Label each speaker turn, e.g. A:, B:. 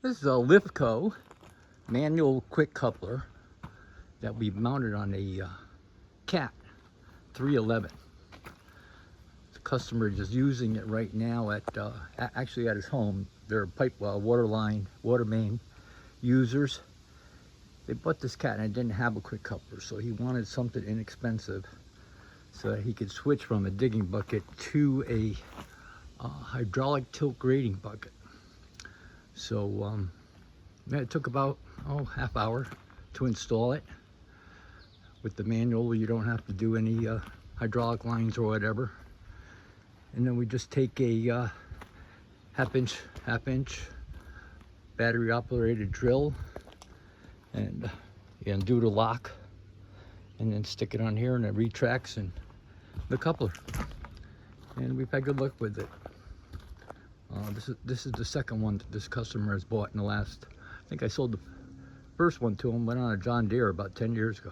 A: This is a LIFCO Manual Quick Coupler that we mounted on a Cat 311. The customer is using it right now at actually at his home. They're pipe waterline, water main users. They bought this Cat and it didn't have a quick coupler, so he wanted something inexpensive so that he could switch from a digging bucket to a hydraulic tilt grading bucket. So yeah, it took about half hour to install it. With the manual, you don't have to do any hydraulic lines or whatever. And then we just take a half inch battery operated drill and do the lock, and then stick it on here, and it retracts and the coupler. And we've had good luck with it. This is the second one that this customer has bought in the last, I think I sold the first one to him, went on a John Deere about 10 years ago.